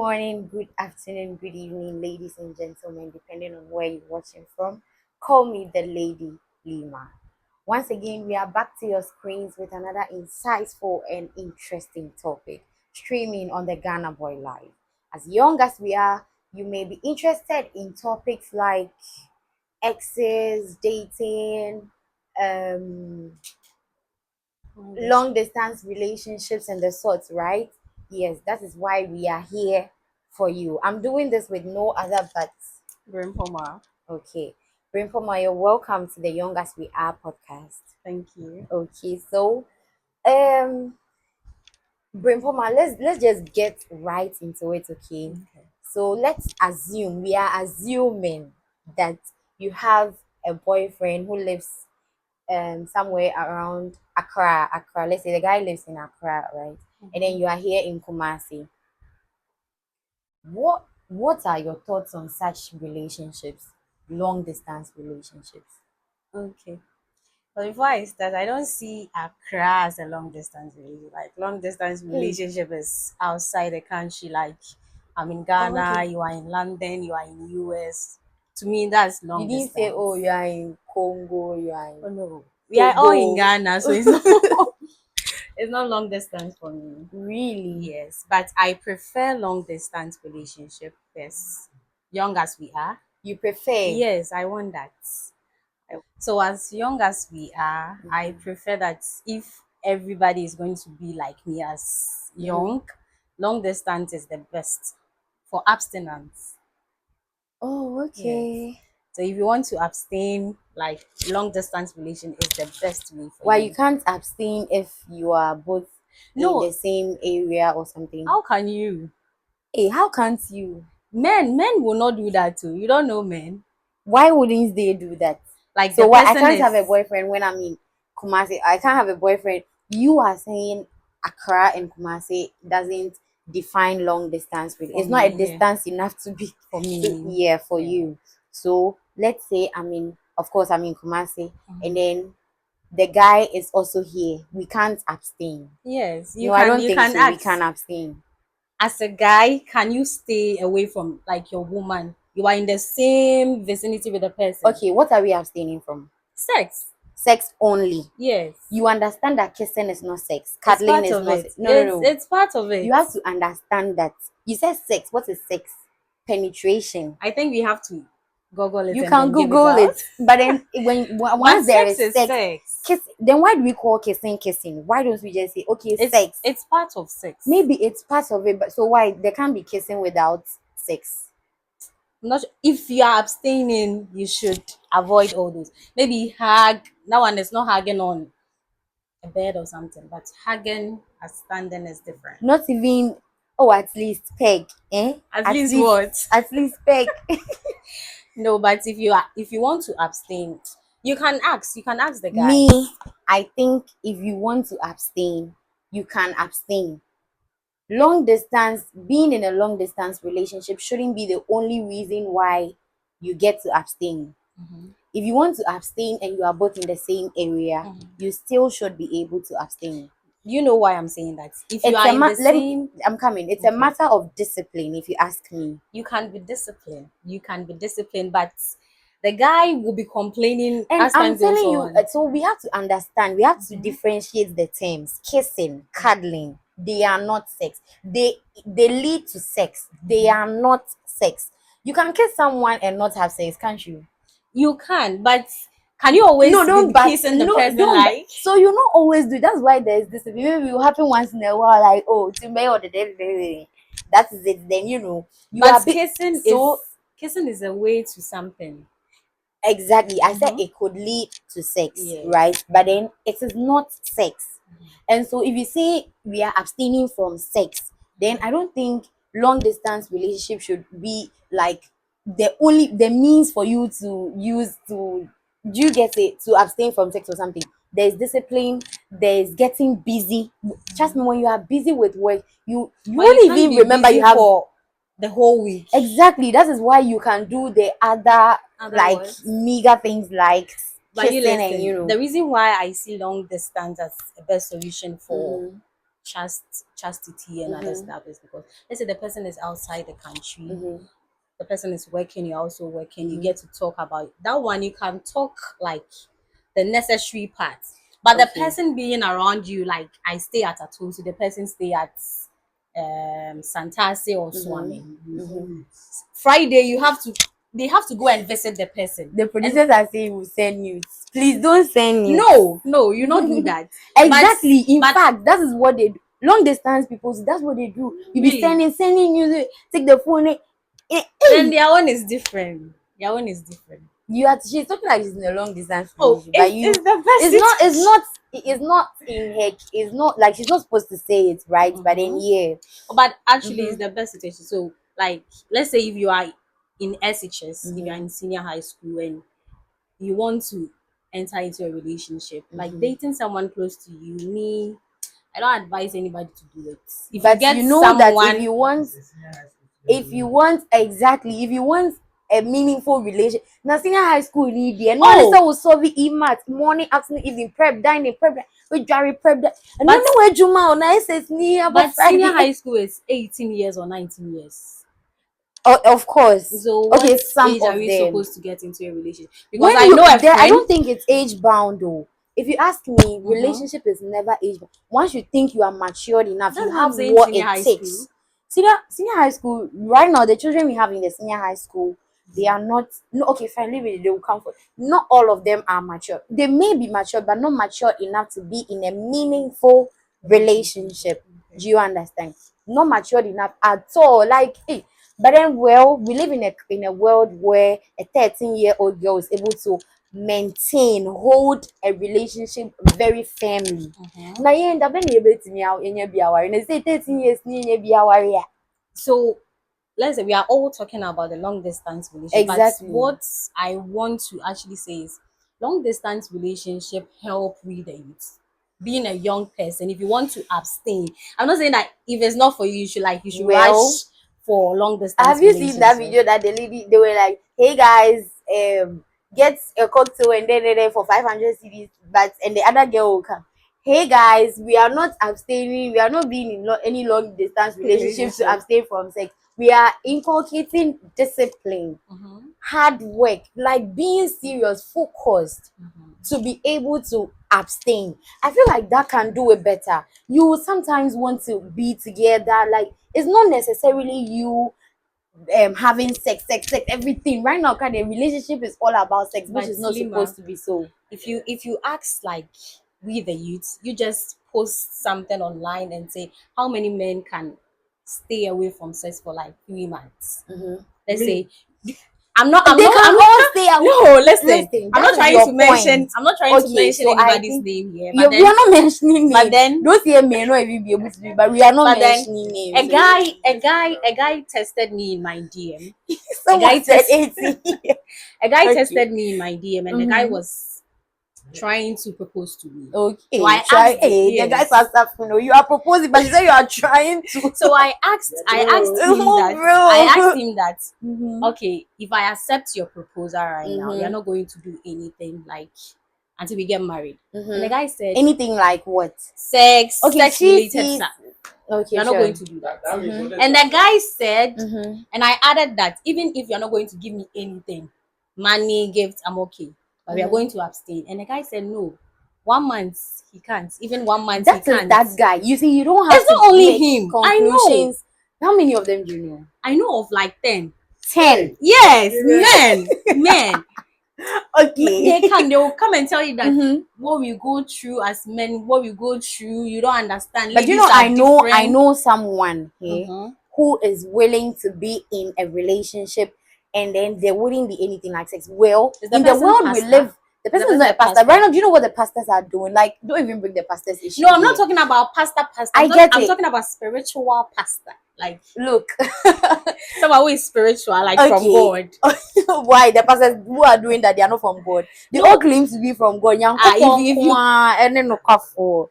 morning, good afternoon, good evening, ladies and gentlemen, depending on where you're watching from. Call me the Lady Lima. Once again, we are back to your screens with another insightful and interesting topic, streaming on the Ghana Boy Live. As young as we are, you may be interested in topics like exes, dating, um, long distance relationships and the sorts, right? Yes, that is why we are here for you. I'm doing this with no other but Grandpa. okay. Brimfoma, you're welcome to the Young as We Are podcast. Thank you. Okay, so um Brimfoma, let's just get right into it, okay? Okay. So let's assume we are assuming that you have a boyfriend who lives somewhere around Accra. Accra. Let's say the guy lives in Accra, right? And then you are here in Kumasi. What are your thoughts on such relationships, long distance relationships? Okay. But before I start, I don't see Accra as a long distance relationship. Like long distance Hey, relationship is outside the country. Like I'm in oh, Ghana, okay. you are in London, you are in US. To me, that's You long didn't say, oh, distance. you are in Congo, you are Oh in no, we are all in Togo. Ghana, so it's not it's not long distance for me. Really? Yes, but I prefer long distance relationship. Yes, young as we are. You prefer? Yes, I want that. So as young as we are, I Mhm. prefer that if everybody is going to be like me as Mhm. young, long distance is the best for abstinence. Oh, Yes. okay. So if you want to abstain, like long distance relation is the best way for Why you you. can't abstain if you are both in No, the same area or something? how can you? Hey, how can't you? Men will not do that too. You don't know men. Why wouldn't they do that? Like the So why I person can't have a is boyfriend when I'm in Kumasi? I can't have a boyfriend. You are saying Accra and Kumasi doesn't define long distance really. for It's not a me, yeah. distance enough to be For to me, yeah for yeah. you. So let's say I'm in, of course I'm in Kumasi, and Mhm. then the guy is also here. We can't abstain. Yes, No, I don't you think can so. We ask. can abstain. As a guy, can you stay away from like your woman? You are in the same vicinity with the person. Okay, what are we abstaining from? Sex. Sex only. Yes. You understand that kissing is not sex, It's cuddling part is of not it. sex. No, no, no. It's part of You it. have to understand that. You said sex. What is sex? Penetration. I think we have to Google it You and can then give it Google out. it, but then But once there sex is is sex, sex. kiss. Then why do we call kissing kissing? Why don't we just say okay, sex? It's part of sex. Maybe it's part of it, but so why there can't be kissing without sex? I'm not if you are abstaining, you should avoid all those. Maybe hug. That one is not hugging on a bed or something, but hugging as standing is different. Not even at least peg, eh? At least what? At least peg. No, but if you want to abstain, you can ask. You can ask the Me, guys. I think if you want to abstain, you can abstain. Long distance, being in a long distance relationship shouldn't be the only reason why you get to abstain. Mhm. If you want to abstain and you are both in the same area, Mhm. you still should be able to abstain. You know why I'm saying that? If you It's are a in the let me, same, I'm coming. It's a okay, matter of discipline, if you ask me. you can be disciplined. You can be disciplined, but the guy will be complaining And as I'm time goes telling you, on. so we have to understand, we have to Mhm. differentiate the terms. Kissing, cuddling, they are not sex. They lead to sex. They Mhm. are not sex. You can kiss someone and not have sex, can't you? You can, but can you No, always don't be but kissing the no, person don't but like? so you not always do. That's why there's this. Maybe it will happen once in a while, like oh, to me or the day. That is it. Then you But are big. So kissing is a way to something. exactly, I said Mm-hmm. it could lead to sex, Yes. right? But then it is not sex. And so if you say we are abstaining from sex, then I don't think long distance relationship should be like the means for you to use to do you get it to abstain from sex or something. There's discipline, there's getting busy. Trust me, when you are busy with work, you But you won't can't even be remember you busy have for the whole week. exactly. That is why you can do the other Other like words. meager things like But you kissing and listen, the reason why I see long distance as a best solution for mhm. chastity and other stuff is because let's say the person is outside the country, Mm-hmm. the person is working, you're also working, you Mm-hmm. get to talk about it. That one. You can talk like the necessary parts, but the Okay. person being around you, like I stay at Atosu, the person stay at Santase or Swami. Mm-hmm. Mm-hmm. Friday, they have to go and visit the person. The And producers are saying we'll send nudes. Please don't send nudes. no, you not do that. Exactly. In But fact, that is what they do. Long distance people, that's what they do. You be really, sending news, take the phone. then their own is different. Their own is different. You are she's talking like she's in a long distance Oh, relationship, but you it's the best. it's not in her, it's not like she's not supposed to say it, right? But then yeah. But actually, Mm-hmm. it's the best situation. So, like, let's say if you are in SHS, if you are Mm-hmm. in senior high school and you want to enter into a relationship, like Mm-hmm. dating someone close to you, me, I don't advise anybody to do it. If you But get you know that if someone, you want, exactly, if you want a meaningful relationship, now senior high school need and one is oh, will solve it math morning, afternoon, evening, prep, dining, prep, we carry prep, and but no where Juma on I says near about but senior Friday. high school is 18 years or 19 years. Oh, of course. So, what Okay, some age are of we them. supposed to get into a relationship? Because When I you know a there, I friend. don't think it's age bound though. If you ask me, Mm-hmm. relationship is never age bound. Once you think you are matured enough, That's you what I'm have saying. what Senior it high school. takes. Senior high school, right now, the children we have in the senior high school, they are not, no, okay, fine, leave it, they will come for, not all of them are mature. They may be mature, but not mature enough to be in a meaningful relationship. Do you understand? Not matured enough at all. Like, hey, but then, well, we live in a world where a 13-year-old girl is able to maintain, hold a relationship very firmly. Mm-hmm. Na yɛn da bɛn na yɛbɛtumi anya bi aware na say 13 years ni enya bi aware a. So let's say we are all talking about the long distance relationship, but Exactly. what I want to actually say is long distance relationship help with the youth. Being a young person, if you want to abstain, I'm not saying that if it's not for you, you should Well, rush for long distance have you seen that relationship. video that the lady they were like, "Hey guys, get a cocktail and then for 500 CDs," but and the other girl will come. Hey guys, we are not abstaining. We are not being in any long distance relationship to abstain from sex. We are inculcating discipline, hard work, like being serious, focused to be able to abstain. I feel like that can do it better. You sometimes want to be together, like it's not necessarily you having sex, everything. Right now, kind of relationship is all about sex, which But is not Lima, supposed to be so. if you ask like we the youths, you just post something online and say how many men can stay away from sex for like 3 months. Mm-hmm. Let's Really? say I'm not They can all stay out. no, listen. I'm That not is trying your to mention point. I'm not trying to Okay, mention so I anybody's think name here, we are not mentioning names. but then Those here may not even be able to do, but we are not but then mentioning a names. guy tested me in my DM. A guy Someone said test 18. a guy Okay. tested me in my DM and the guy Mm-hmm. was trying to propose to me. So Okay, I try. asked Hey, the guys are stuff. You know, you are proposing, but you say you are trying to. So I asked him Oh, that I asked bro. him that Mm-hmm. okay, if I accept your proposal right now, you're Mm-hmm. not going to do anything like until we get married. And the Mm-hmm. guy said Anything like what? Okay, sex she related sees. stuff. Okay, You're not sure. going to do that. Mm-hmm. And the guy said, Mm-hmm. and I added that even if you're not going to give me anything, money, gifts, I'm okay. But we are Mm-hmm. going to abstain. And the guy said, no, 1 month he can't. Even 1 month he That is can't. that guy. You see, you don't have It's to not only make him. I know. conclusions. How many of them do you know? I know of like 10. 10. Yes, men. Okay. They will come and tell you that Mm-hmm. what we go through as men, what we go through, you don't understand. But you Ladies know, are I different. know someone here Mhm. who is willing to be in a relationship and then there wouldn't be anything like sex. Well, Is the in the person world we pastor? live, the Is the person is person not a a pastor. pastor? Right now, do you know what the pastors are doing? Like, don't even bring the pastors issue. No, I'm not here. talking about pastor. I get I'm it. talking about spiritual pastor. Like Look, someone who is spiritual, like from okay. God. Why the pastors who are doing that they are not from God? They No. all claim to be from God. If you And then no kafo.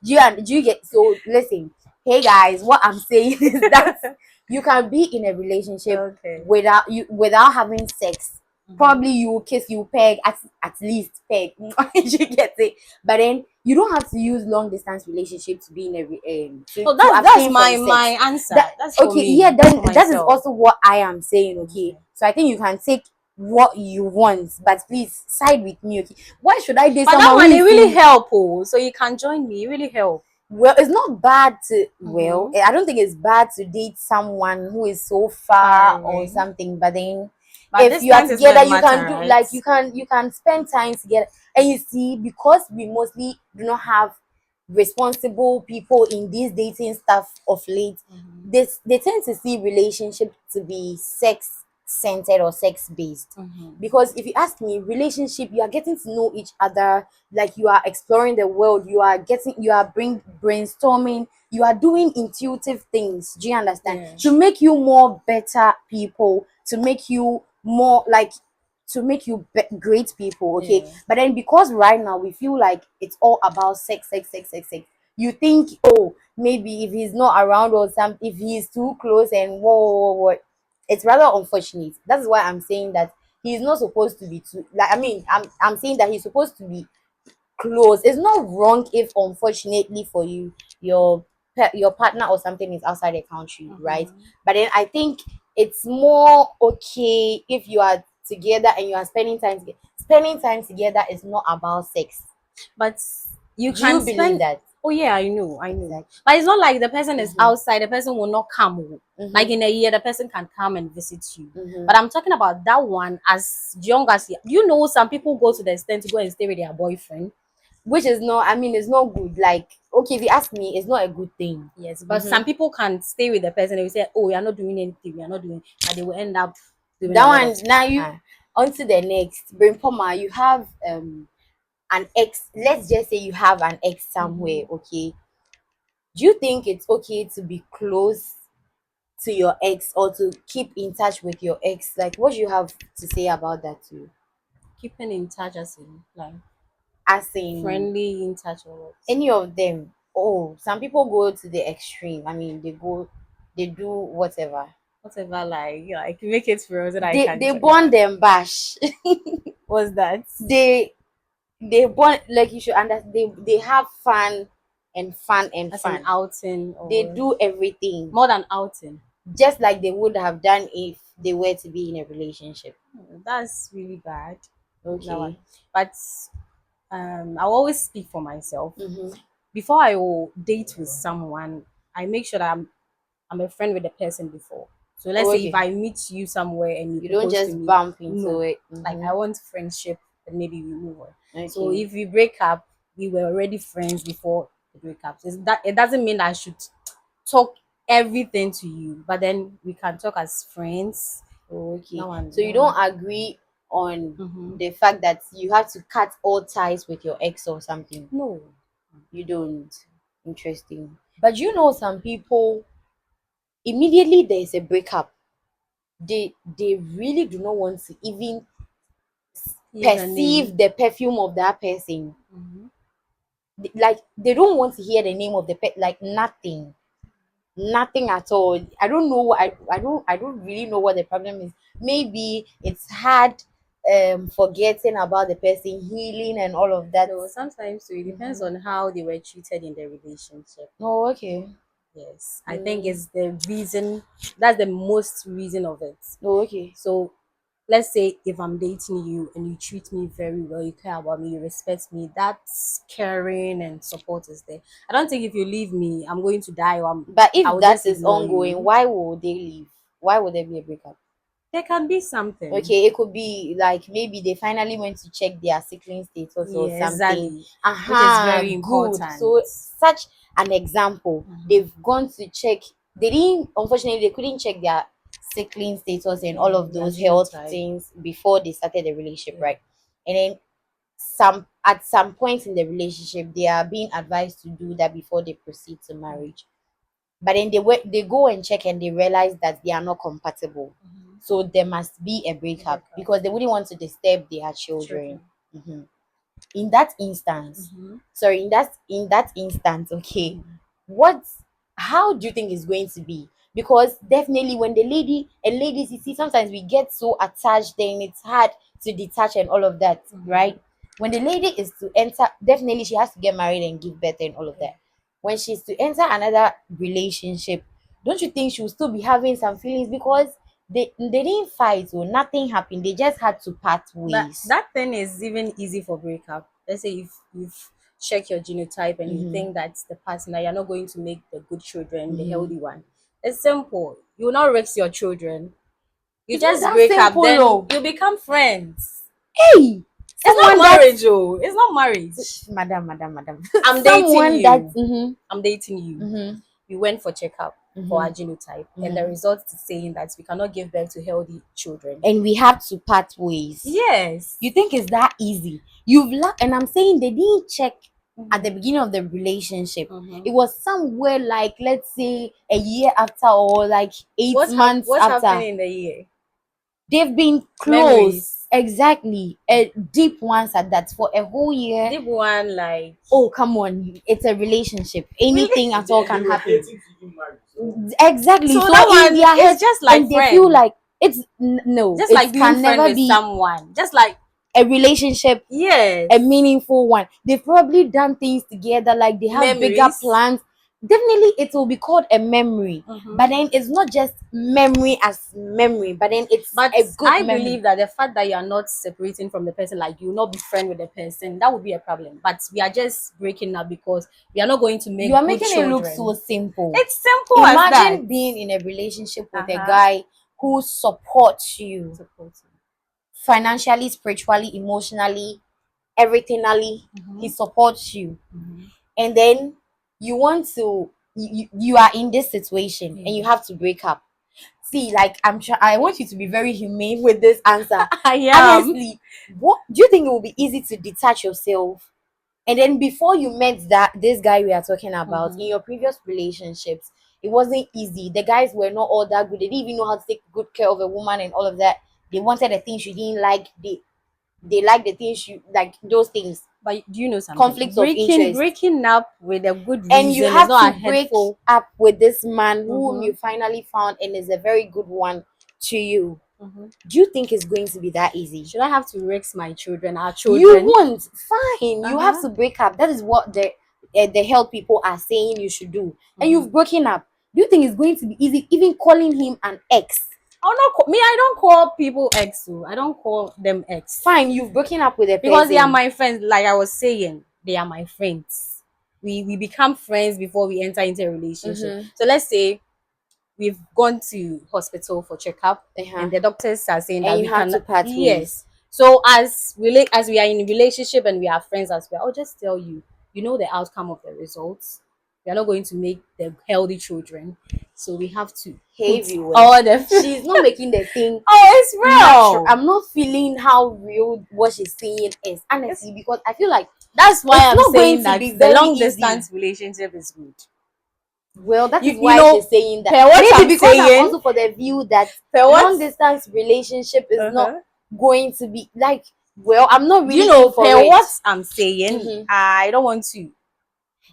Do you get so listen? Hey guys, what I'm saying is that you can be in a relationship okay. without having sex Mm-hmm. Probably you kiss, you peg, at least peg. You get it. But then you don't have to use long distance relationship to be in Oh, to that's abstain from my sex. answer. That That's for okay, me. yeah, That's for then that is myself. also what I am saying, okay. Okay. So I think you can take what you want, but please side with me, okay. Why should I date But that someone who one, it is really in help. Oh, so you can join me. It really help. well, it's not bad to Mm-hmm. I don't think it's bad to date someone who is so Far far or away. something, but then But if you are distance is not together a you matter, can do right? like you can spend time together. And you see, because we mostly do not have responsible people in this dating stuff of late, Mm-hmm. they tend to see relationship to be sex centered or sex based. Mm-hmm. Because if you ask me, relationship, you are getting to know each other, like you are exploring the world, you are brainstorming, you are doing intuitive things, do you understand, Yeah. to make you more better people, to make you more like to make you great people, okay. Yeah. But then because right now we feel like it's all about sex, you think, oh, maybe if he's not around or something, if he's too close and whoa, it's rather unfortunate. That's why I'm saying that he's not supposed to be too, like, I mean, I'm saying that he's supposed to be close. It's not wrong if unfortunately for you, your partner or something is outside the country, right? Mm-hmm. But then I think it's more okay if you are together and you are spending time together. Spending time together is not about sex. But you Do you can believe spend. that? Oh yeah, I know, I know. Exactly. But it's not like the person is Mm-hmm. outside. The person will not come. Oh. Like Mm-hmm. in a year, the person can come and visit you. Mm-hmm. But I'm talking about that one as young as you know. Some people go to the extent to go and stay with their boyfriend. Which is not, I mean, it's not good. Like, okay, if you ask me, it's not a good thing. Yes, but Mm-hmm. some people can stay with the person. They will say, "Oh, you're not doing anything. You're not doing," and they will end up doing That a lot of one, stuff. now you on to the next. Brain Poma, you have an ex, let's just say you have an ex somewhere, Mm-hmm. okay. Do you think it's okay to be close to your ex or to keep in touch with your ex? Like, what do you have to say about that too? Keeping in touch as in like As in friendly in touch or what? any of them. Oh, some people go to the extreme. I mean, they do whatever. Whatever, like make it real so that I They can. they Yeah. bond them bash. What's that? they they bond, like, you should understand, they have fun and As an fun. outing They or do everything more than outing. just like they would have done if they were to be in a relationship. That's really bad. That one. Okay. But I'll always speak for myself. Mm-hmm. Before I will date with someone, I make sure that I'm a friend with the person before. So let's Oh, say if okay. I meet you somewhere and you You don't propose to just me, bump into no, it. like Mm-hmm. I want friendship and maybe we move on. So Okay. if we break up, we were already friends before the breakup. So that it doesn't mean I should talk everything to you, but then we can talk as friends. Oh, okay. No one, So no you don't one. agree on Mm-hmm. the fact that you have to cut all ties with your ex or something? No, You don't. Interesting. But you know, some people, immediately there is a breakup, they really do not want to even hear the perceive name. the perfume of that person. Mm-hmm. Like, they don't want to hear the name of the pet, like nothing, nothing at all. I don't know what I don't really know what the problem is. Maybe it's hard forgetting about the person, healing and all of that. No, sometimes so it depends Mhm. on how they were treated in the relationship. Oh, okay. Yes, I think Mm. it's the reason. That's the most reason of it. Oh, okay. So let's say if I'm dating you and you treat me very well, you care about me, you respect me, that's caring and support is there. I don't think if you leave me, I'm going to die or But I if will that just is ignore ongoing, you. why would they leave? Why would there be a breakup? There can be something. Okay, it could be like maybe they finally went to check their sickling status or Yeah, something. exactly. Which is Aha, very good. important. So such an example, Mhm. they've gone to check. They didn't, unfortunately, they couldn't check their sickling status and all Yeah, of their those health genotype. things before they started the relationship, Yeah. right? And then at some point in the relationship, they are being advised to do that before they proceed to marriage. But then they go and check and they realize that they are not compatible. Mhm. So there must be a breakup Breakup. because they wouldn't want to disturb their children. Children. Mhm. In that instance, Mhm. sorry, in that instance, okay, Mhm. what how do you think it's going to be? because definitely when ladies, you see, sometimes we get so attached, then it's hard to detach and all of that, right? When the lady is to enter, definitely she has to get married and give birth and all of that. When she's to enter another relationship, don't you think she will still be having some feelings, because they didn't fight or nothing happened, they just had to part But ways. that thing is even easy for breakup. Let's say if you've checked your genotype and you Mm-hmm. think that the partner you're not going to make the good children, the Mm-hmm. healthy one. It's simple. You will not raise your children. You It's not just that break up, simple, then oh. you become friends. Hey, It's not someone that's, marriage, oh. It's not marriage. madam, I'm dating someone that, you. I'm dating you. mm-hmm, We went for checkup for our mm-hmm, genotype, and the mm-hmm. result is saying that we cannot give birth to healthy children. And we have to part ways. Yes. You think it's that easy? And I'm saying they didn't check at the Mhm. beginning of the relationship. Mhm. It was somewhere like, let's say, a year after, or like 8 months What happened after. in the year? They've been close. Memories. Exactly. Deep ones at that for a whole year. Deep one, like Oh, come on. It's a relationship. really. Anything at all And they can were happen. dating to even marry. So Exactly. So So that in one their is head, just like and they feel friend, like no, just it like being can friend never with be someone, just like a relationship, yes, a meaningful one. They've probably done things together, like they have bigger memories. plans. Definitely, it will be called a memory. Mhm. But then it's not just memory as memory, but then it's But a good I memory. believe that the fact that you are not separating from the person, like you will not be friend with the person, that would be a problem. But we are just breaking up because we are not going to You make are good making it look so children. simple. It's simple as that. Imagine being in a relationship with a Uh-huh. guy who supports you Supporting. financially, spiritually, emotionally, everythingly. He Mhm. supports you, Mhm. and then you want to you are in this situation and you Yeah. have to break up. See, like I want you to be very humane with this answer. I am. Honestly, what do you think it will be easy to detach yourself? And then before you met this guy we are talking about, in Mhm. your previous relationships, it wasn't easy. The guys were not all that good. They didn't even know how to take good care of a woman and all of that. They wanted the things you didn't like. They like the things you like, those things. But do you know something? Conflicts of Breaking interest. breaking up with a good And you reason is have not a to break hurtful. up with this man whom you Mhm. finally found and is a very good one to you. Mhm. Do you think it's going to be that easy? Should I have to raise my children, our You children? won't. Fine. You have Uh-huh. to break up. That is what the health people are saying you should do. And Mhm. you've broken up. Do you think it's going to be easy? Even calling him an ex. Oh no, me, I don't call people ex. Oh. I don't call them ex Fine. You've broken up with a because they are person. my friends. Like I was saying, they are my friends. We become friends before we enter into a relationship. Mm-hmm. So let's say we've gone to hospital for checkup, Uh-huh. and the doctors are saying And that you we have can to part ways. yes. So as we are in a relationship and we are friends as well, I'll just tell you, you know the outcome of the results. We are not going to make the healthy children, so we have to Hey, put viewers. all the She's not making the thing oh, it's natural. real. I'm not feeling how real what she's saying is, It's, honestly, because I feel like that's why it's I'm not going saying to that be the very long easy. distance relationship is good. Well, that is You why know, she's saying that. per what Maybe I'm because I'm saying, also for the view that per what long distance relationship is not uh-huh. going to be like, well, I'm not Do you really know in for per it. what I'm saying? Mhm. I don't want to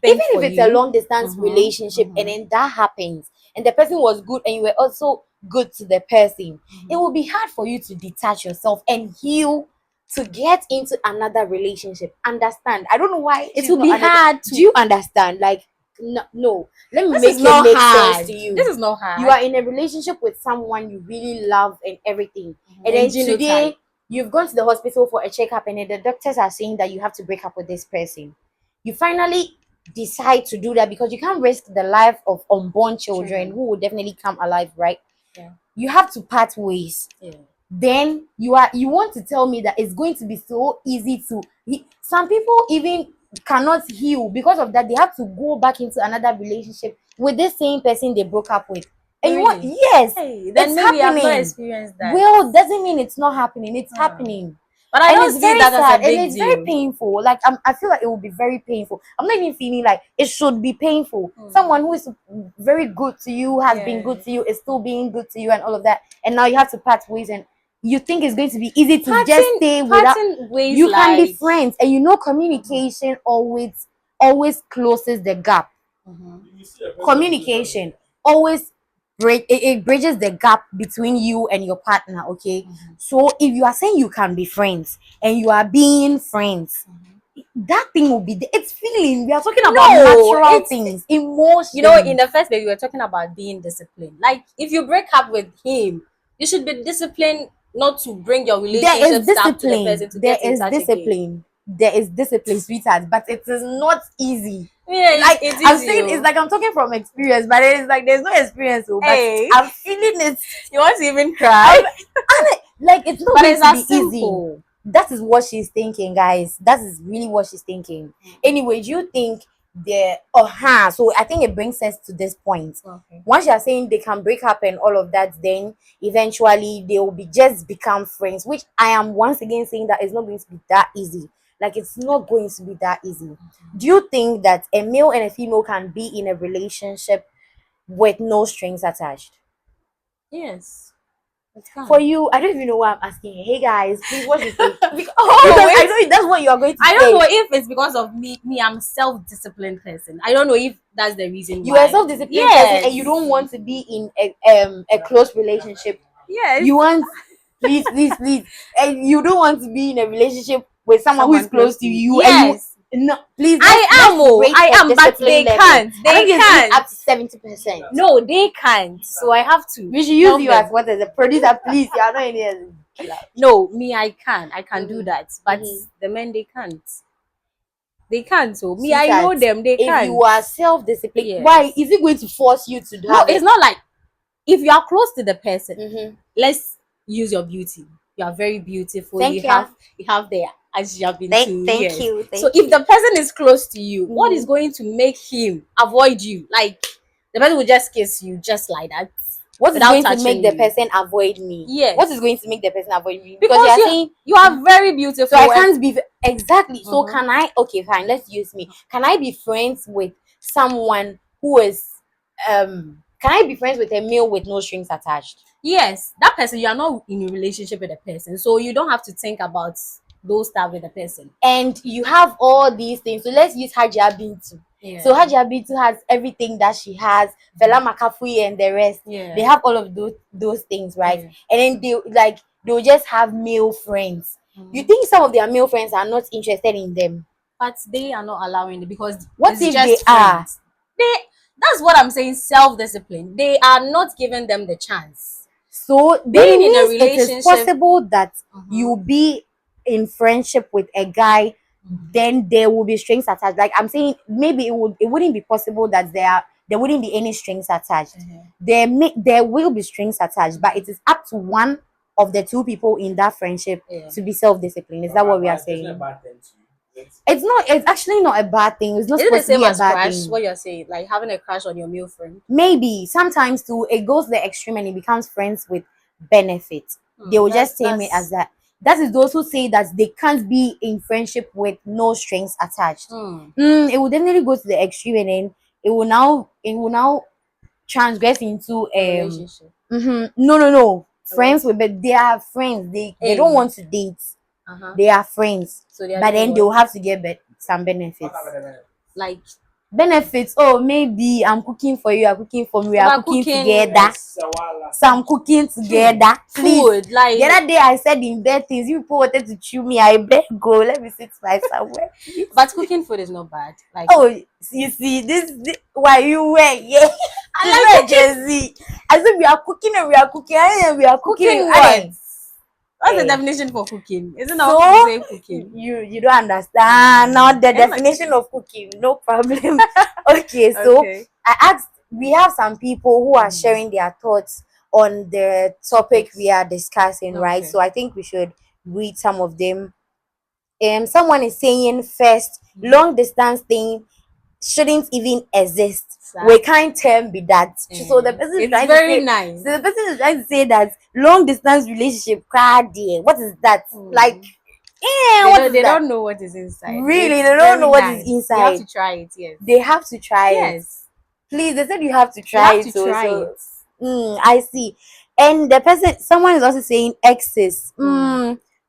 Even think for if it's a you. long distance Mm-hmm, relationship and mm-hmm, then that happens and the person was good and you were also good to the person, it will be hard for you to detach yourself and heal to get into another relationship. Understand? I don't know why it she's will not be understand. hard Do to. you understand? Like, no, no. Let me This is make it not make sense hard. to This you. is not You hard. are in a relationship with someone you really love and everything, and And then genotype. today you've gone to the hospital for a checkup and then the doctors are saying that you have to break up with this person. You finally decide to do that because you can't risk the life of unborn children Children. who will definitely come alive, right? Yeah. You have to part ways. Yeah. Then you want to tell me that it's going to be so easy to some people even cannot heal because of that. They have to go back into another relationship with this same person they broke up with. And you want, Really? yes, Hey, then it's maybe I've not happening. experienced that. Well, doesn't mean it's not happening. It's Huh. happening. But I And don't it's see very that as a sad and big it's very deal. painful. Like I feel like it will be very painful. I'm not even feeling like it should be painful. Hmm. Someone who is very good to you, has been Yeah. good to you, is still being good to you and all of that, and now you have to part ways, and you think it's going to be easy to just stay without. Parting ways You can be like friends, and communication always closes the gap. you see a person that is Communication always it bridges the gap between you and your partner. Okay, so if you are saying you can be friends and you are being friends, that thing will be there. It's feeling. We are talking about No, natural it's things, emotions. you know, in the first place, we were talking about being disciplined. Like, if you break up with him, you should be disciplined not to bring your There is relationship stuff to the discipline. person to get in touch again. There is discipline, sweetheart, but it is not easy. Yeah, Like it's I'm easy. saying, it's like I'm talking from experience, but it's like there's no experience, but Hey, I'm feeling it. you want to even cry? Like it's not But going it's to be as easy. simple. That is what she's thinking, guys. That is really what she's thinking. Anyway, do you think so I think it brings sense to this point. Okay. Once you're saying they can break up and all of that, then eventually they will be just become friends, which I am once again saying that it's not going to be that easy. Like it's not going to be that easy. Do you think that a male and a female can be in a relationship with no strings attached? Yes, it For can. you, I don't even know why I'm asking. Hey guys, please, what do you think? Because Oh I wait, know that's what you are going to I don't say. know if it's because of me. I'm a self-disciplined person. I don't know if that's the reason You are a why. self-disciplined person Yes. and you don't want to be in a close relationship. Yes. You want, please, and you don't want to be in a relationship with someone who is Someone close to me. you. And you Yes. no, please I am. let's Oh, rate I for am, but discipline they level. can't. I They think it's can't. up to 70%. No, they can't. So I have to. We should use help you them. as what as a producer, please. You are not in here. No, me, I can. I can do that. But Mhm. the men, they can't. They can't. So me, I know Sweetheart, them. They if can't. you are self-disciplined, Yes. why is it going to force you to No, have it's it? not like if you are close to the person. Mm-hmm. Let's use your beauty. You are very beautiful. Thank you. You have the as you have been Thank yes. you. So Thank if you. the person is close to you, what is Mhm. going to make him avoid you? Like the person will just kiss you just like that What is without going to make touching the you. person avoid me? Yes. What is going to make the person avoid me? Because you Because are saying you are very so I beautiful and can't be exactly. So Mhm. can I? Okay, fine. Let's use me. Can I be friends with someone who is Can I be friends with a male with no strings attached? Yes, that person, you are not in a relationship with the person, so you don't have to think about those stuff with the person. And you have all these things. So let's use Hajia Bintu. Yeah. So Hajia Bintu has everything that she has. Fela Makafui and the rest. Yeah. They have all of those things, right? Yeah. And then they'll just have male friends. You think some of their male friends are not interested in them? But they are not allowing it because What it's if just they are? friends. They That's what I'm saying, self-discipline. They are not giving them the chance. So then it Being in a means it is relationship, possible that you be in friendship with a guy, then there will be strings attached. Like I'm saying, maybe it wouldn't be possible that there wouldn't be any strings attached. There will be strings attached, but it is up to one of the two people in that friendship to be self-disciplined. Is that what we are saying? It's not. It's actually not a bad thing. It's not is it the supposed to same be a as bad crush? thing. What you're saying, like having a crush on your male friend? Maybe sometimes too it goes the extreme and it becomes friends with benefit. They will just term it as that. That is those who say that they can't be in friendship with no strings attached. It will definitely go to the extreme and then it will now transgress into A relationship. no friends with but they are friends. They don't want to date. They are friends, So they are but doing then they will what? have to get some benefits. Like Benefits. Oh, maybe I'm cooking for you, I'm cooking for me, we are about cooking cooking, together. Some cooking together. Please. food, like The other day I said in bed things, you people wanted to chew me. I beg go. Let me sit by somewhere. but cooking food is not bad. Like Oh, you see, this why you were yeah. I like You were Jay-Z. I said we are cooking and we are cooking and we are cooking. cooking And what? What's the eh. definition for cooking? Isn't So that to say cooking? you don't understand now the definition of cooking. No problem. Okay, so Okay. I asked. We have some people who are sharing their thoughts on the topic we are discussing, right? Okay. So I think we should read some of them. Someone is saying first, long distance thing shouldn't even exist. We can't term be that. So the person is It's trying very to say, nice. so the person is trying to say that long distance relationship, dear. What is that? Like, what is They that? don't know what is inside. Really, It's they don't very know what nice. is inside. You have to try it, yes. They have to try it. Yes. Please, they said you have to You try have it. to try it. I see. And the person, someone is also saying exes.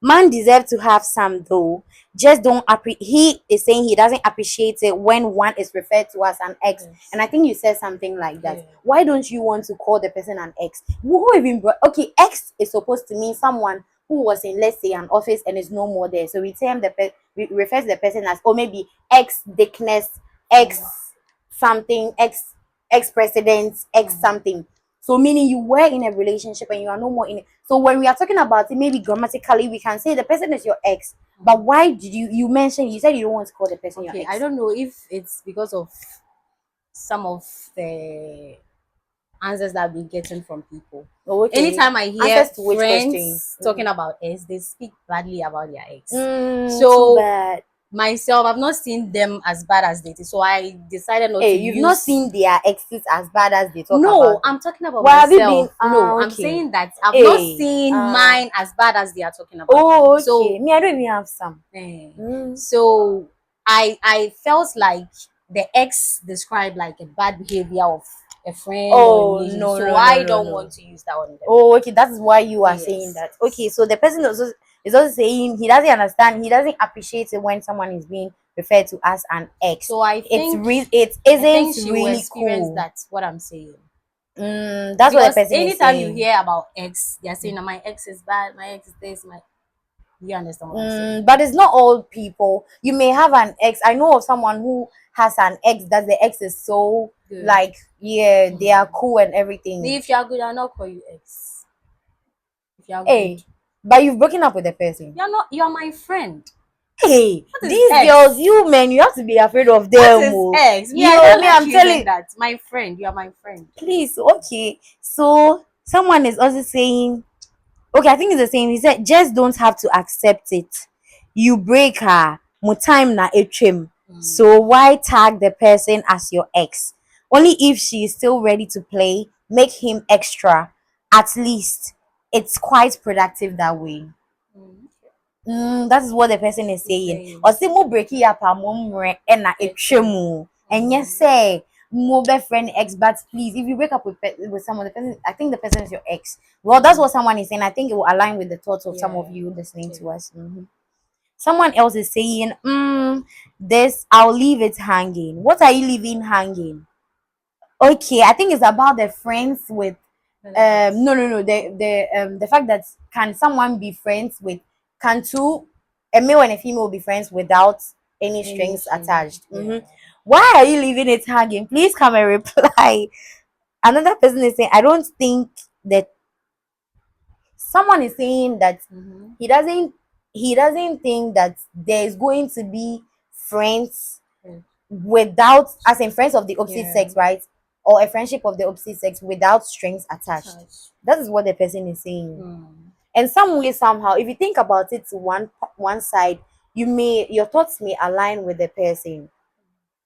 Man deserves to have some though. Just don't he is saying he doesn't appreciate it when one is referred to as an ex. Yes. And I think you said something like that. Yeah. Why don't you want to call the person an ex? Who even okay, ex is supposed to mean someone who was in, let's say, an office and is no more there. So we term we refer to the person as, or maybe ex dickness, ex Mm. something, ex president, ex Mm. something. So meaning you were in a relationship and you are no more in it. So when we are talking about it, maybe grammatically we can say the person is your ex. But why did you mention, you said you don't want to call the person your Okay, I ex? don't know if it's because of some of the answers that I've been getting from people. Oh, okay. Anytime I hear Answers to which question? friends talking about ex, they speak badly about their ex. Too So bad. myself, I've not seen them as bad as they did. So I decided not Hey, to you've not use. seen their exes as bad as they talk No, about them. I'm talking about Where have you been? myself. No, I'm Okay. saying that I've not Hey. seen Uh. mine as bad as they are talking about. Oh, okay. So Me, I don't even have some. eh, Mm. so I felt like the ex described like a bad behavior of a friend or a Oh relationship. no So no no I no don't no. want to use that on them. Oh, okay. That is why you are saying Yes, that. Okay, yes. so the person also is also saying he doesn't understand. He doesn't appreciate it when someone is being referred to as an ex. So It I think isn't she will really experience cool. that what I'm saying. That's what the Because person is anytime you saying. hear about ex, they're saying "Oh, my ex is bad, my ex is this, my you understand what I'm saying? But it's not all people. You may have an ex. I know of someone who has an ex that the ex is so Good. like, yeah, they are Mm. cool and Me, everything. if you are good, I'll not call you ex. If you are good. Hey, but you've broken up with the person. You're not you're my friend. Hey, What is these girls, ex? you men, you have to be afraid of What them. is Oh. ex? Me, I You, don't me, like I'm using telling. that. My friend, you are my friend. Please, okay. So someone is also saying, okay, I think it's the same. He said, just don't have to accept it. You break her, mo time na etrim. Mm. So why tag the person as your ex? Only if she is still ready to play, make him extra. At least it's quite productive that way. Mm. That is what the person is He's saying. saying Or say mo break it up a mumre and na etrim. etrim. And yes, Mm. say mo best friend ex, but please, if you break up with with someone, the person, I think the person is your ex. Well, that's Mm. what someone is saying. I think it will align with the thoughts of some of Yeah. you listening Okay. to us. Someone else is saying, this I'll leave it hanging. What are you leaving hanging? Okay, I think it's about the friends with Benefits. no the fact that can someone be friends with, can two, a male and a female, be friends without any strings Anything. attached? Yeah. Why are you leaving it hanging? Please come and reply. Another person is saying, I don't think that, someone is saying that Mm-hmm. he doesn't he doesn't think that there's going to be friends without, as in friends of the opposite Yeah. sex, right? Or a friendship of the opposite sex without strings attached. Touch. That is what the person is saying. Mm. And some way, somehow, if you think about it to one side, your thoughts may align with the person,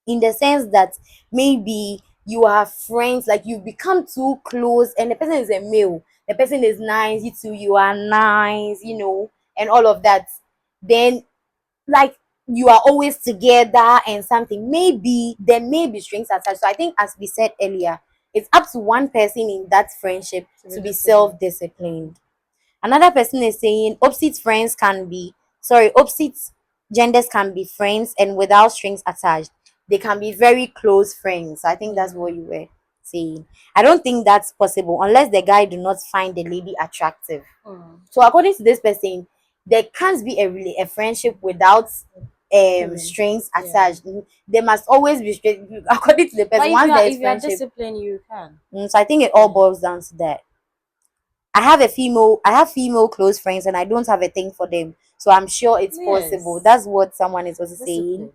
in the sense that maybe you are friends, like you've become too close, and the person is a male, the person is nice, you two, you are nice, and all of that. Then, like, you are always together and something, maybe there may be strings attached. So I think, as we said earlier, it's up to one person in that friendship To be to be disciplined. self-disciplined. Another person is saying opposite genders can be friends and without strings attached. They can be very close friends. I think that's what Mm. you were saying. I don't think that's possible unless the guy do not find the lady attractive. Mm. So according to this person, there can't be a friendship without strings Feelings. Yeah. attached. There must always be strings according to the But person. Once there is if you are friendship, disciplined, you can. so I think it all Yeah. boils down to that. I have female close friends and I don't have a thing for them. So I'm sure it's possible. Yes. That's what someone is also saying. Discipline.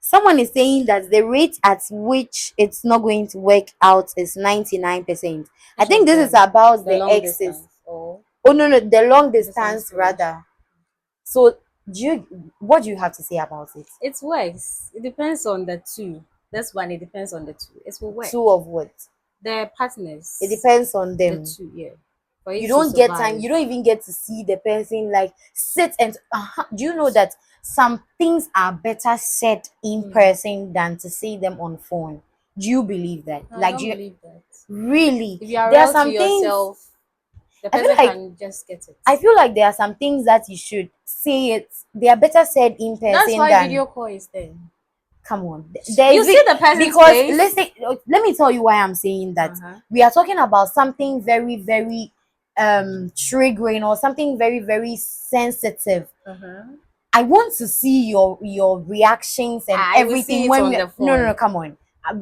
Someone is saying that the rate at which it's not going to work out is 99%. I Which think of this is them? about The the long exes. distance or Oh no, the long distance distance relationship. rather. So what do you have to say about it? It works. It depends on the two. That's one. It depends on the two. It will work. Two of what? The It partners, depends on the them. two, yeah. For You it to don't get time, survive. you don't even get to see the person, like sit and do you know that some things are better said in Mm. person than to see them on phone? Do you believe that? No, I Like, don't believe that. really, If you are there are real to some things, yourself, The I feel person like can just get it. I feel like there are some things that you should say it. They are better said in That's person why than video call is there. come on. There You is see it the person's because face. let me tell you why I'm saying that. Uh-huh. We are talking about something very, very triggering or something very, very sensitive. Uh-huh. I want to see your reactions and I will see everything it when on we the no no no phone. come on.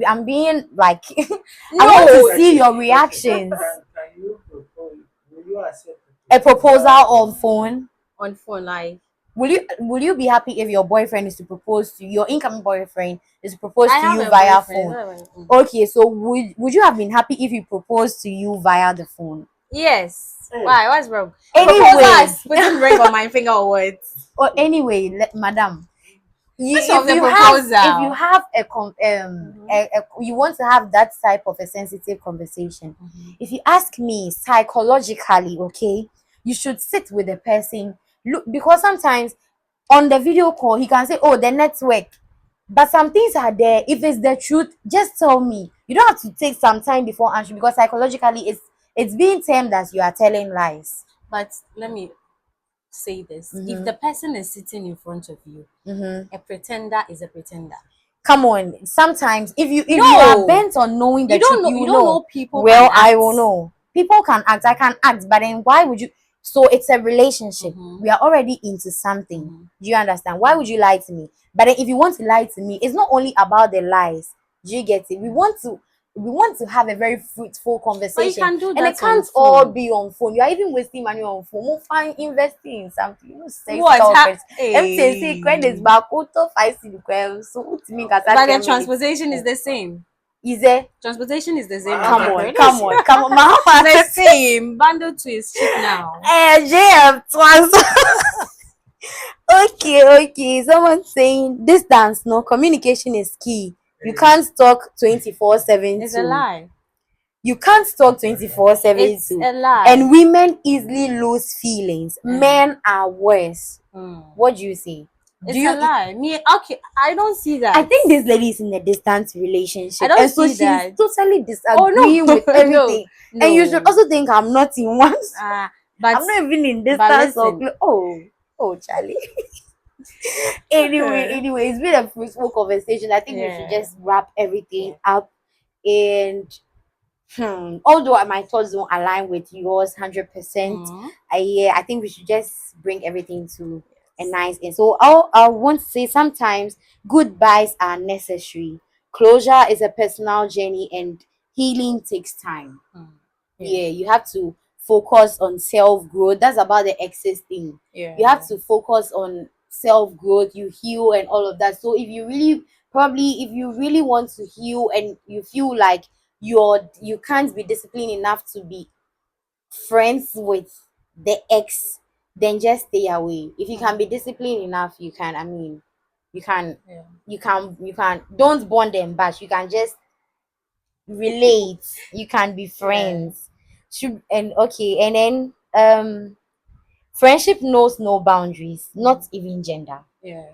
I'm being like I want to No, see your reactions. Can you propose? Will you accept A a proposal proposal on phone. on phone, like Will you be happy if your boyfriend is to propose to your incoming boyfriend is to propose I to have you a via boyfriend. phone? Okay, so would you have been happy if he proposed to you via the phone? Yes. Hey, Why? What's wrong? Proposal Anyway, is putting ring on my finger or what? or anyway, madam, Which if of the you have proposal? Mm-hmm. you want to have that type of a sensitive conversation, Mm-hmm. if you ask me psychologically, okay, you should sit with the person. Look, because sometimes on the video call he can say, oh, the network, but some things are there. If it's the truth, just tell me. You don't have to take some time before answering, because psychologically it's being termed as you are telling lies. But let me say this: if Mm-hmm. the person is sitting in front of you, Mm-hmm. a pretender is a pretender. Come on, sometimes if you are No, bent on knowing the you truth, don't know. you You will don't know. know people can Well, I act. will know. People can act, I can act, but then why would you? So it's a relationship, Mm-hmm. we are already into something. Mm-hmm. Do you understand? Why would you lie to me? But then if you want to lie to me, it's not only about the lies. Do you get it? We want to have a very fruitful But you conversation, can do and it that on can't all phone. be on phone. You are even wasting money on phone. We'll find investing in something. You say What? credit. MTC credits Hey. back auto 5 city. So what me can start But the 10 minutes. transportation is the same. Is it? Transportation is the same as Come the on, Mahaman, come credit. on, come on. Mama. The same. Bundle two is cheap now. JM trans. Okay, okay. Someone saying distance, no communication is key. You can't talk 24/7 It's a to lie. you can't talk 24/7 It's to a lie. and women easily lose feelings. Men are worse. Mm. What do you say? Do It's a you lie. Me, okay, I don't see I that. think this lady is in a distant I relationship, don't and so see she's that. totally Oh disagreeing with no, no, everything. And you should no. also think I'm not in one. But I'm not even in but distance or listen. oh, Charlie. Anyway, it's been a fruitful conversation. I think we should Yeah. just wrap everything Yeah. up. And although my thoughts don't align with yours 100%, Mm. I think we should just bring everything to a Yes. nice end. So I want to say sometimes goodbyes are necessary. Closure is a personal journey, and healing takes time. Mm. Yeah. Yeah, you have to focus on self growth. That's about the exes thing. You Yeah. have to focus on self growth, you heal and all of that. So if you really want to heal and you feel like you can't be disciplined enough to be friends with the ex, then just stay away. If you can be disciplined enough, you can, I mean, you can Yeah. you can don't bond them bash. You can just relate, you can be Yeah. friends. Should and okay, and then friendship knows no boundaries, not even gender. Yeah.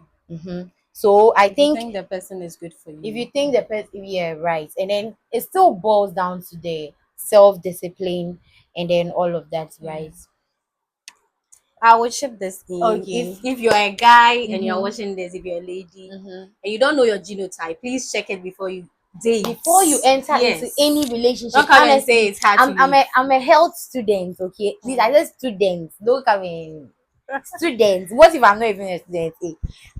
So I If you think think the person is good for if you you. think the person, yeah, right, and then it still boils down to the self-discipline and then all of that, Yeah. right? I would ship this in. Okay. If you're a guy and you're Mm-hmm. watching this, if you're a lady Mm-hmm. and you don't know your genotype, please check it before you date. Before you enter into Yes. any relationship, Don't come and say honestly, it's hard to I'm leave. a health student, okay? Please, I Mm. said students, don't come in. Students, what if I'm not even a student?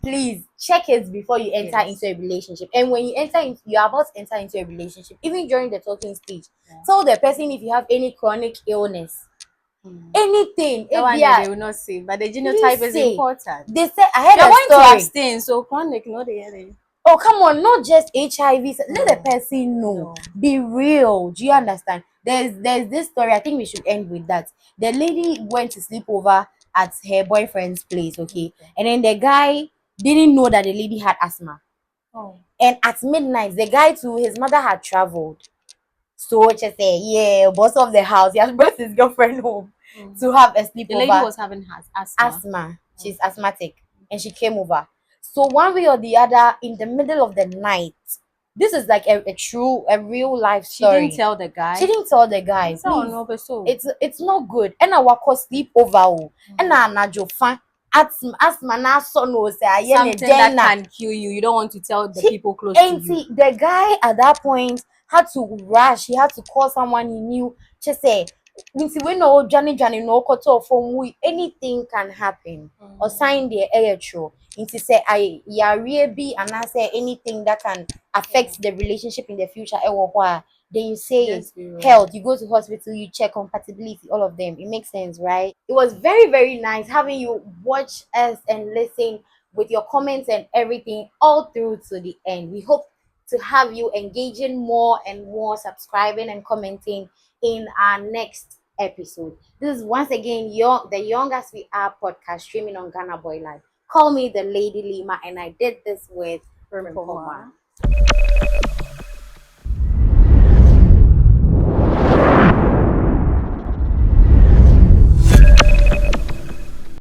Please check it before you enter Yes. into a relationship. And when you're about to enter into a relationship, even during the talking stage, Yeah. tell the person if you have any chronic illness, Mm. anything. That If one they day are, they will not say, but the genotype please is say. important. They said I You're heard a going to story. abstain, so chronic, no, they hear it. Oh, come on, not just HIV. Let the No, person know. no. Be real. Do you understand? There's this story. I think we should end with that. The lady went to sleep over at her boyfriend's place, okay? Okay. And then the guy didn't know that the lady had asthma. Oh. And at midnight, the guy too, his mother had traveled. So just say, yeah, boss of the house, he has brought his girlfriend home Mm. to have a The lady sleepover. was having asthma. Asthma. She's asthmatic. And she came over. So one way or the other, in the middle of the night, This is like a real life She didn't story. tell the She guy. didn't tell the guy, So please. no, but so It's not good. And I walk sleep over. And I jo fan. Asma na so no say aye ne something that den na. can kill you. You don't want to tell the He people close to and you. see the guy at that point had to rush. He had to call someone he knew. Just say, "Nti we know Johnny no koto from we anything can happen." Or sign the air true. Nti say I yare bi and I say anything that can affect the relationship in the future. Then you say it. Just be real. Health, you go to hospital, you check compatibility, all of them. It makes sense, right? It was very, very nice having you watch us and listen with your comments and everything all through to the end. We hope to have you engaging more and more, subscribing and commenting in our next episode. This is once again the Young As We Are podcast streaming on Ghana Boy Live. Call me the Lady Lima, and I did this with From Frimpoma. Poma.